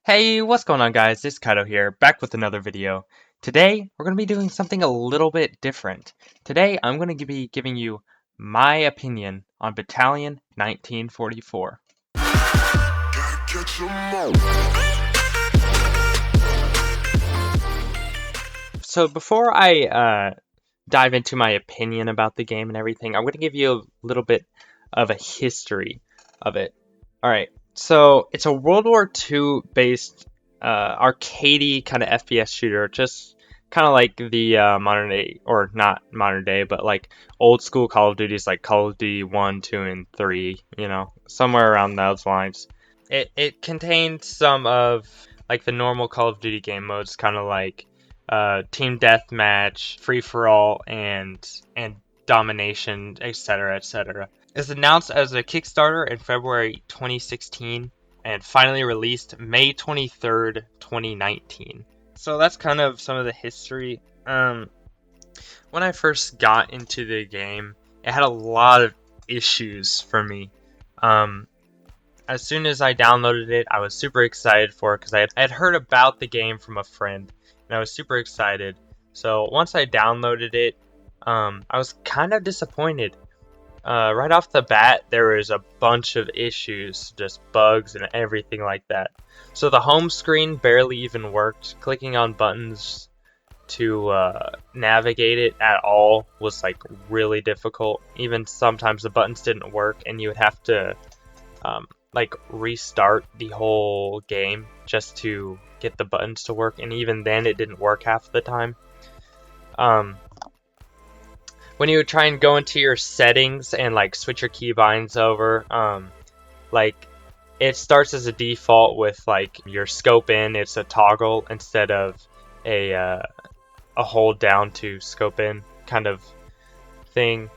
Hey, what's going on guys? It's Kydoe here, back with another video. Today, we're going to be doing something a little bit different. Today, I'm going to be giving you my opinion on Battalion 1944. So before I dive into my opinion about the game and everything, I'm going to give you a little bit of a history of it. Alright, so it's a World War II based arcadey kind of FPS shooter, just kind of like the modern day, or not modern day, but like old school Call of Duties like Call of Duty 1, 2, and 3, somewhere around those lines. It contained some of like the normal Call of Duty game modes, kind of like team deathmatch, free for all, and domination, etc., etc. It's announced as a Kickstarter in February 2016 and finally released May 23rd, 2019. So that's kind of some of the history. When I first got into the game, it had a lot of issues for me. As soon as I downloaded it, I was super excited for it because I had heard about the game from a friend, and I was super excited. So once I downloaded it, I was kind of disappointed. Right off the bat, there was a bunch of issues, just bugs and everything like that. So the home screen barely even worked. Clicking on buttons to navigate it at all was like really difficult. Even sometimes the buttons didn't work, and you would have to like restart the whole game just to get the buttons to work, and even then it didn't work half the time. When you would try and go into your settings and like switch your keybinds over, like it starts as a default with like your scope in, it's a toggle instead of a hold down to scope in kind of thing.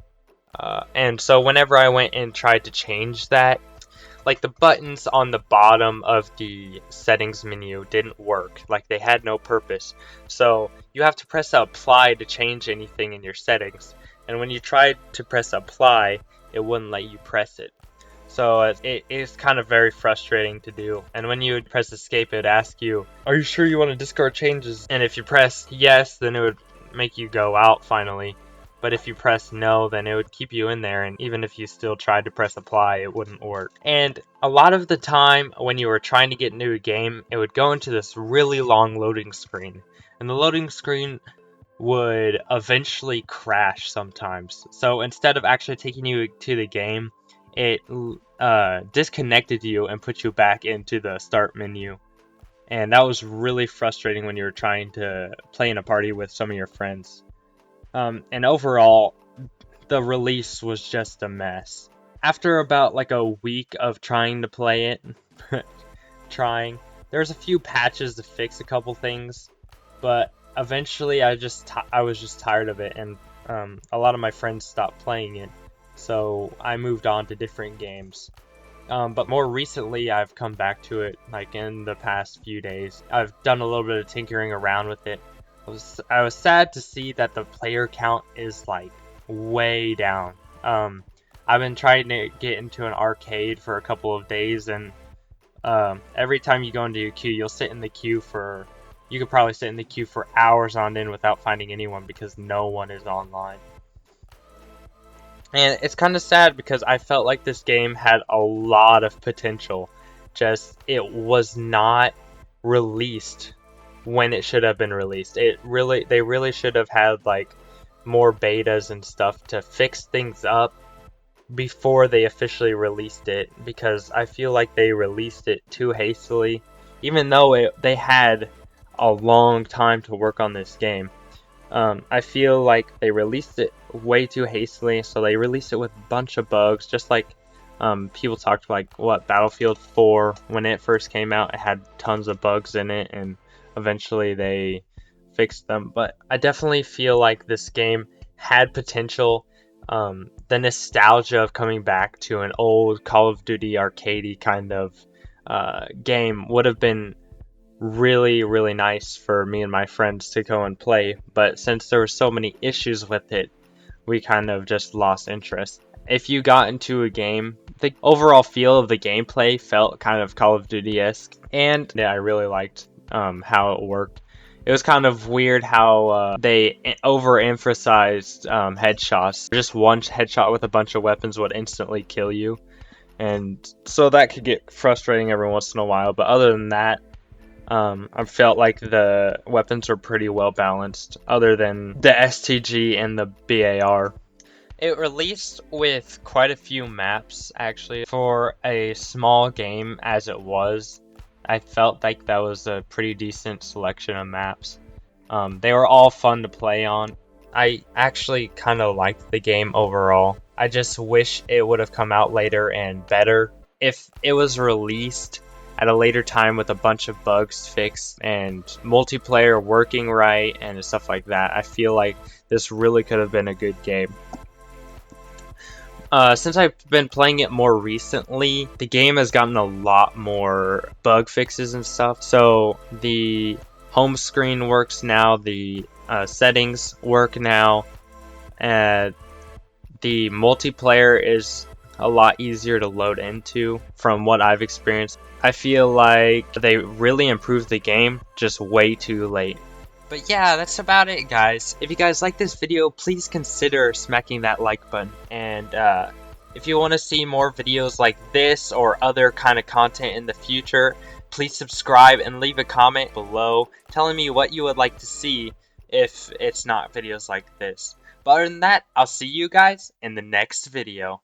And so whenever I went and tried to change that, like the buttons on the bottom of the settings menu didn't work, like they had no purpose. So you have to press apply to change anything in your settings, and when you tried to press apply, it wouldn't let you press it. So it is kind of very frustrating to do. And when you would press escape, it would ask you, are you sure you want to discard changes? And if you press yes, then it would make you go out finally. But if you press no, then it would keep you in there, and even if you still tried to press apply, it wouldn't work. And a lot of the time, when you were trying to get into a game, it would go into this really long loading screen. And the loading screen would eventually crash sometimes. So instead of actually taking you to the game, it disconnected you and put you back into the start menu. And that was really frustrating when you were trying to play in a party with some of your friends. And overall, the release was just a mess. After about like a week of trying to play it, there's a few patches to fix a couple things, but eventually I was just tired of it, and a lot of my friends stopped playing it, so I moved on to different games. But more recently, I've come back to it, like in the past few days. I've done a little bit of tinkering around with it. I was sad to see that the player count is like way down. I've been trying to get into an arcade for a couple of days, and every time you go into your queue, you could probably sit in the queue for hours on end without finding anyone because no one is online. And it's kind of sad because I felt like this game had a lot of potential, just it was not released when it should have been released. They really should have had like more betas and stuff to fix things up before they officially released it, because I feel like they released it too hastily, even though they had a long time to work on this game. I feel like they released it way too hastily, so they released it with a bunch of bugs, just like people talked like Battlefield 4, when it first came out, it had tons of bugs in it, and eventually they fixed them. But I definitely feel like this game had potential. The nostalgia of coming back to an old Call of Duty arcadey kind of game would have been really, really nice for me and my friends to go and play. But since there were so many issues with it, we kind of just lost interest. If you got into a game The overall feel of the gameplay felt kind of Call of Duty-esque, and yeah, I really liked how it worked. It was kind of weird how they overemphasized headshots. Just one headshot with a bunch of weapons would instantly kill you, and so that could get frustrating every once in a while. But other than that, I felt like the weapons were pretty well balanced, other than the STG and the BAR. It released with quite a few maps, actually. For a small game as it was, I felt like that was a pretty decent selection of maps. They were all fun to play on. I actually kind of liked the game overall. I just wish it would have come out later and better. If it was released at a later time with a bunch of bugs fixed and multiplayer working right and stuff like that, I feel like this really could have been a good game. Since I've been playing it more recently, the game has gotten a lot more bug fixes and stuff. So the home screen works now, the settings work now, and the multiplayer is a lot easier to load into from what I've experienced. I feel like they really improved the game just way too late. But yeah, that's about it, guys. If you guys like this video, please consider smacking that like button. And if you want to see more videos like this or other kind of content in the future, please subscribe and leave a comment below telling me what you would like to see if it's not videos like this. But other than that, I'll see you guys in the next video.